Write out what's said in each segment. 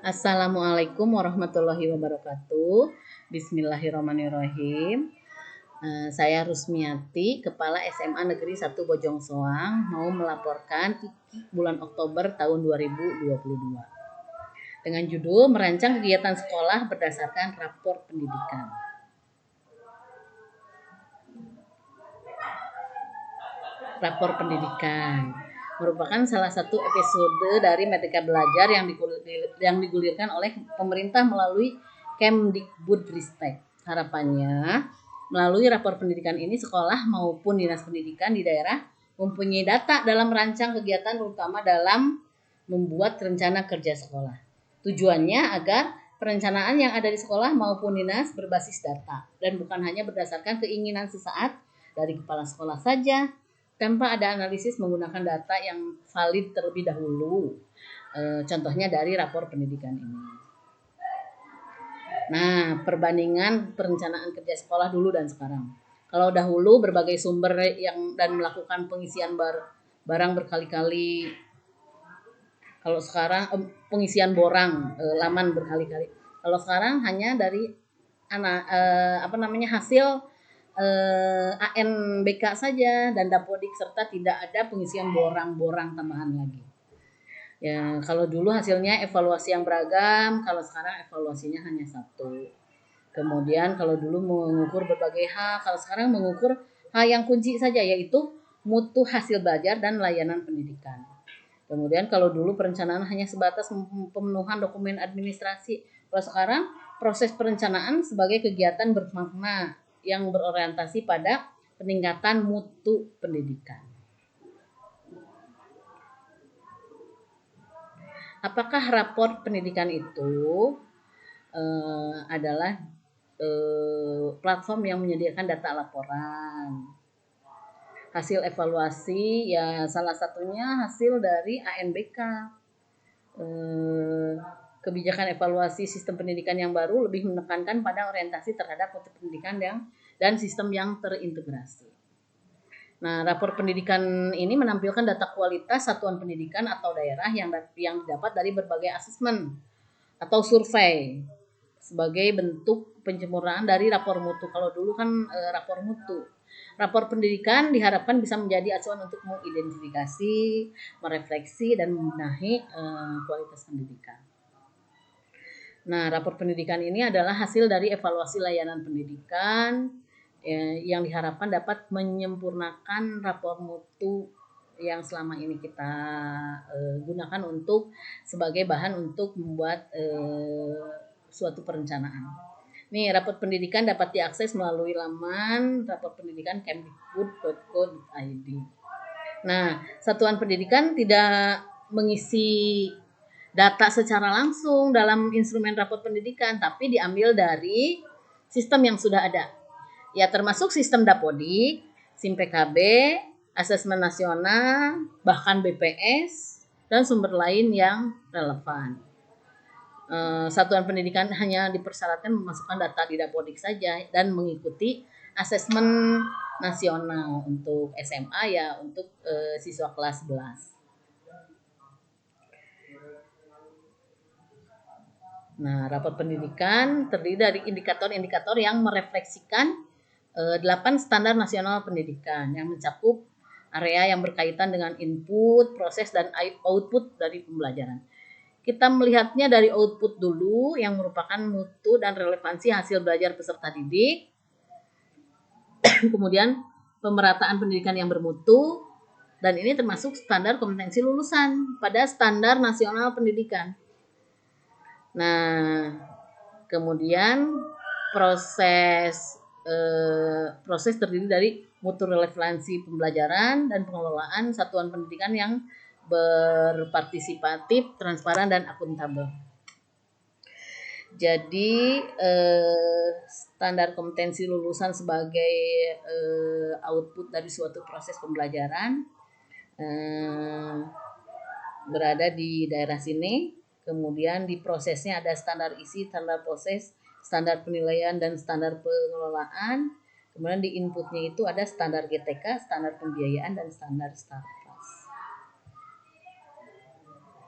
Assalamualaikum warahmatullahi wabarakatuh. Bismillahirrahmanirrahim. Saya Rusmiati, Kepala SMA Negeri 1 Bojong Soang, mau melaporkan IKI bulan Oktober tahun 2022. Dengan judul merancang kegiatan sekolah berdasarkan rapor pendidikan. Rapor pendidikan merupakan salah satu episode dari Merdeka Belajar yang digulirkan oleh pemerintah melalui Kemdikbudristek. Harapannya, melalui rapor pendidikan ini sekolah maupun dinas pendidikan di daerah mempunyai data dalam merancang kegiatan, terutama dalam membuat rencana kerja sekolah. Tujuannya agar perencanaan yang ada di sekolah maupun dinas berbasis data dan bukan hanya berdasarkan keinginan sesaat dari kepala sekolah saja, tanpa ada analisis menggunakan data yang valid terlebih dahulu. Contohnya dari rapor pendidikan ini. Nah, perbandingan perencanaan kerja sekolah dulu dan sekarang. Kalau dahulu berbagai sumber dan melakukan pengisian barang berkali-kali. Kalau sekarang pengisian borang laman berkali-kali. Kalau sekarang hanya dari hasil ANBK saja dan Dapodik, serta tidak ada pengisian borang-borang tambahan lagi. Ya, kalau dulu hasilnya evaluasi yang beragam, kalau sekarang evaluasinya hanya satu. Kemudian kalau dulu mengukur berbagai hal, kalau sekarang mengukur hal yang kunci saja, yaitu mutu hasil belajar dan layanan pendidikan. Kemudian kalau dulu perencanaan hanya sebatas pemenuhan dokumen administrasi, kalau sekarang proses perencanaan sebagai kegiatan bermakna yang berorientasi pada peningkatan mutu pendidikan. Apakah rapor pendidikan itu adalah platform yang menyediakan data laporan? Hasil evaluasi ya salah satunya hasil dari ANBK. Kebijakan evaluasi sistem pendidikan yang baru lebih menekankan pada orientasi terhadap mutu pendidikan dan sistem yang terintegrasi. Nah, rapor pendidikan ini menampilkan data kualitas satuan pendidikan atau daerah yang didapat dari berbagai asesmen atau survei sebagai bentuk penyempurnaan dari rapor mutu. Kalau dulu kan rapor mutu. Rapor pendidikan diharapkan bisa menjadi acuan untuk mengidentifikasi, merefleksi, dan membenahi kualitas pendidikan. Nah, rapor pendidikan ini adalah hasil dari evaluasi layanan pendidikan yang diharapkan dapat menyempurnakan rapor mutu yang selama ini kita gunakan untuk sebagai bahan untuk membuat suatu perencanaan. Nih, rapor pendidikan dapat diakses melalui laman rapor pendidikan kemdikbud.go.id. Nah, satuan pendidikan tidak mengisi data secara langsung dalam instrumen rapor pendidikan, tapi diambil dari sistem yang sudah ada. Ya, termasuk sistem Dapodik, SIM PKB, asesmen nasional, bahkan BPS, dan sumber lain yang relevan. Satuan pendidikan hanya dipersyaratkan memasukkan data di Dapodik saja dan mengikuti asesmen nasional untuk SMA ya, untuk siswa kelas 11. Nah, rapor pendidikan terdiri dari indikator-indikator yang merefleksikan 8 standar nasional pendidikan yang mencakup area yang berkaitan dengan input, proses, dan output dari pembelajaran. Kita melihatnya dari output dulu yang merupakan mutu dan relevansi hasil belajar peserta didik. Kemudian pemerataan pendidikan yang bermutu, dan ini termasuk standar kompetensi lulusan pada standar nasional pendidikan. Nah, kemudian proses terdiri dari mutu relevansi pembelajaran dan pengelolaan satuan pendidikan yang berpartisipatif, transparan, dan akuntabel. Jadi standar kompetensi lulusan sebagai output dari suatu proses pembelajaran berada di daerah sini. Kemudian di prosesnya ada standar isi, standar proses, standar penilaian, dan standar pengelolaan. Kemudian di inputnya itu ada standar GTK, standar pembiayaan, dan standar STARPAS.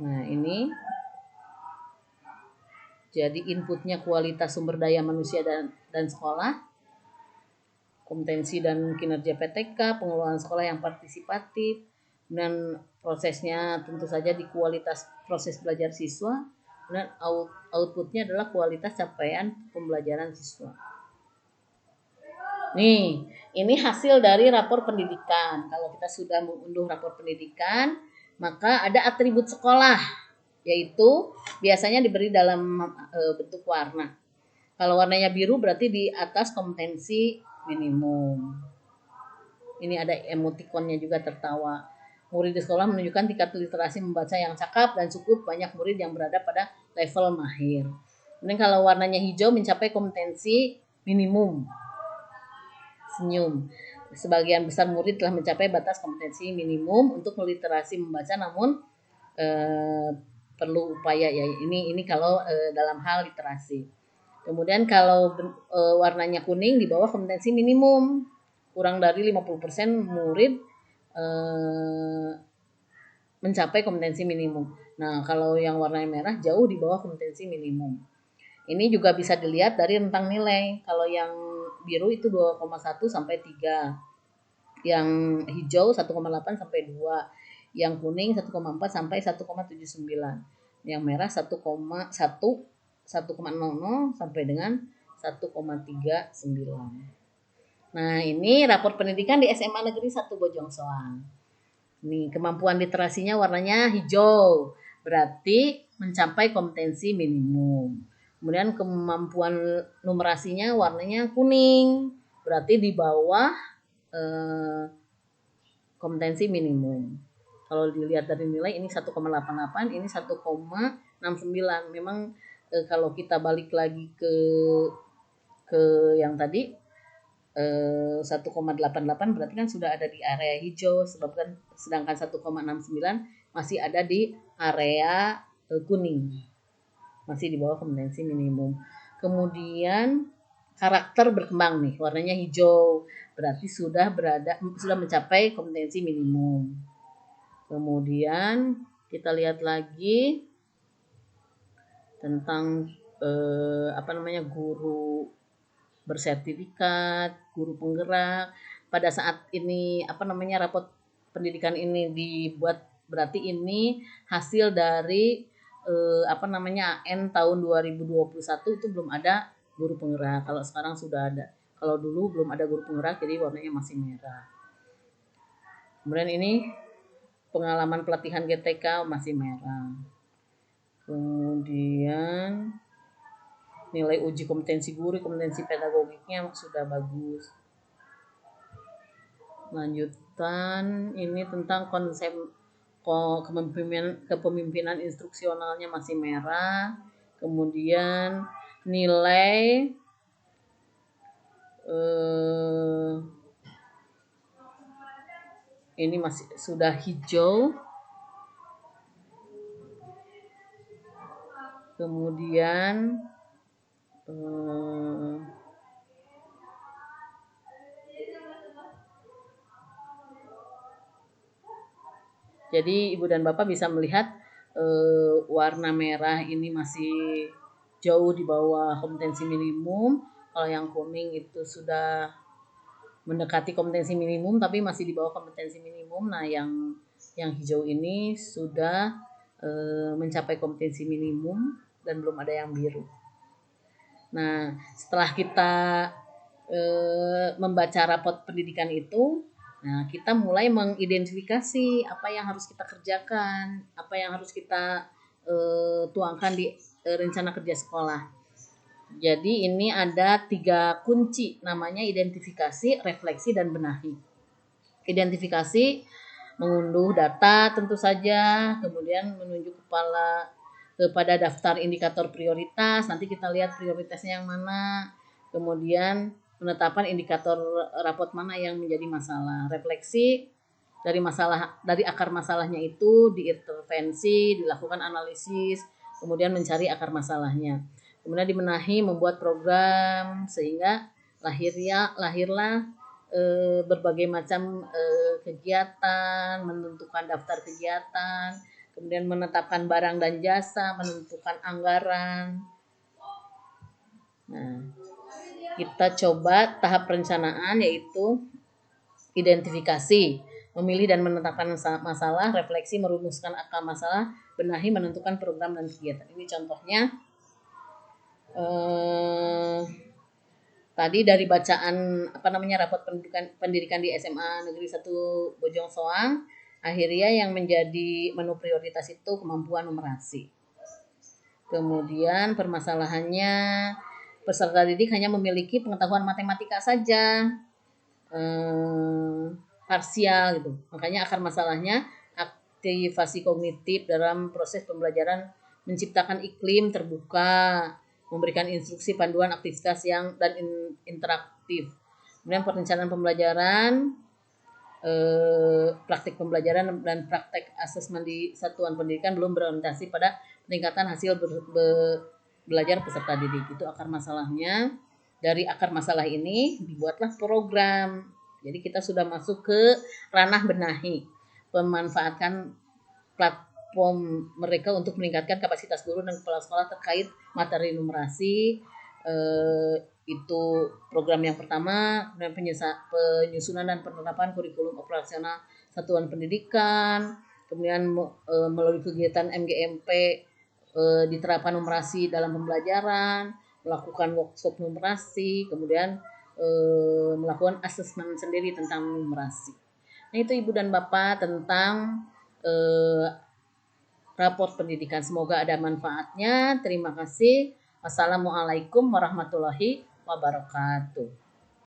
Nah, ini Jadi inputnya kualitas sumber daya manusia dan sekolah, kompetensi dan kinerja PTK, pengelolaan sekolah yang partisipatif, dan prosesnya tentu saja di kualitas proses belajar siswa, dan outputnya adalah kualitas capaian pembelajaran siswa. Nih, ini hasil dari rapor pendidikan. Kalau kita sudah mengunduh rapor pendidikan, maka ada atribut sekolah, yaitu biasanya diberi dalam bentuk warna. Kalau warnanya biru berarti di atas kompetensi minimum. Ini ada emotikonnya juga, tertawa. Murid di sekolah menunjukkan tingkat literasi membaca yang cakap dan cukup banyak murid yang berada pada level mahir. Kemudian kalau warnanya hijau mencapai kompetensi minimum. Senyum. Sebagian besar murid telah mencapai batas kompetensi minimum untuk literasi membaca, namun perlu upaya ya. Ini kalau dalam hal literasi. Kemudian kalau warnanya kuning di bawah kompetensi minimum, kurang dari 50% murid mencapai kompetensi minimum. Nah, kalau yang warnanya merah jauh di bawah kompetensi minimum. Ini juga bisa dilihat dari rentang nilai. Kalau yang biru itu 2,1 sampai 3. Yang hijau 1,8 sampai 2. Yang kuning 1,4 sampai 1,79. Yang merah 1,00 sampai dengan 1,39. Nah, ini rapor pendidikan di SMA Negeri 1 Bojongsoang. Nih, kemampuan literasinya warnanya hijau, berarti mencapai kompetensi minimum. Kemudian kemampuan numerasinya warnanya kuning, berarti di bawah kompetensi minimum. Kalau dilihat dari nilai ini 1,88, ini 1,69. Memang kalau kita balik lagi ke yang tadi 1,88 berarti kan sudah ada di area hijau, sebabkan sedangkan 1,69 masih ada di area kuning, masih di bawah kompetensi minimum. Kemudian karakter berkembang nih, warnanya hijau, berarti sudah mencapai kompetensi minimum. Kemudian kita lihat lagi tentang guru bersertifikat, guru penggerak. Pada saat ini rapot pendidikan ini dibuat, berarti ini hasil dari AN tahun 2021 itu belum ada guru penggerak. Kalau sekarang sudah ada. Kalau dulu belum ada guru penggerak, jadi warnanya masih merah. Kemudian ini pengalaman pelatihan GTK masih merah. Kemudian nilai uji kompetensi guru, kompetensi pedagogiknya sudah bagus. Lanjutan ini tentang konsep kepemimpinan instruksionalnya masih merah. Kemudian nilai ini masih sudah hijau. Kemudian jadi Ibu dan Bapak bisa melihat warna merah ini masih jauh di bawah kompetensi minimum. Kalau yang kuning itu sudah mendekati kompetensi minimum tapi masih di bawah kompetensi minimum. Nah, yang hijau ini sudah mencapai kompetensi minimum dan belum ada yang biru. Nah, setelah kita membaca rapot pendidikan itu, nah, kita mulai mengidentifikasi apa yang harus kita kerjakan, apa yang harus kita tuangkan di rencana kerja sekolah. Jadi ini ada 3 kunci, namanya identifikasi, refleksi, dan benahi. Identifikasi, mengunduh data tentu saja, kemudian menunjuk kepada daftar indikator prioritas, nanti kita lihat prioritasnya yang mana, kemudian penetapan indikator rapot mana yang menjadi masalah. Refleksi dari akar masalahnya itu diintervensi, dilakukan analisis, kemudian mencari akar masalahnya. Kemudian dibenahi, membuat program sehingga lahirlah berbagai macam kegiatan, menentukan daftar kegiatan, kemudian menetapkan barang dan jasa, menentukan anggaran, Nah, kita coba tahap perencanaan yaitu identifikasi, memilih dan menetapkan masalah, refleksi, merumuskan akar masalah, benahi, menentukan program dan kegiatan. Ini contohnya tadi dari bacaan raport pendidikan di SMA Negeri 1 Bojong Soang, akhirnya yang menjadi menu prioritas itu kemampuan numerasi. Kemudian permasalahannya peserta didik hanya memiliki pengetahuan matematika saja, parsial gitu. Makanya akar masalahnya aktivasi kognitif dalam proses pembelajaran, menciptakan iklim terbuka, memberikan instruksi panduan aktivitas yang dan interaktif. Kemudian perencanaan pembelajaran, praktik pembelajaran dan praktek asesmen di satuan pendidikan belum berorientasi pada peningkatan hasil belajar peserta didik. Itu akar masalahnya. Dari akar masalah ini dibuatlah program. Jadi kita sudah masuk ke ranah benahi, memanfaatkan platform mereka untuk meningkatkan kapasitas guru dan kepala sekolah terkait materi numerasi. Itu program yang pertama. Kemudian penyusunan dan penerapan kurikulum operasional satuan pendidikan. Kemudian melalui kegiatan MGMP diterapkan numerasi dalam pembelajaran, melakukan workshop numerasi, kemudian melakukan asesmen sendiri tentang numerasi. Nah, itu Ibu dan Bapak tentang raport pendidikan. Semoga ada manfaatnya. Terima kasih. Wassalamualaikum warahmatullahi wabarakatuh.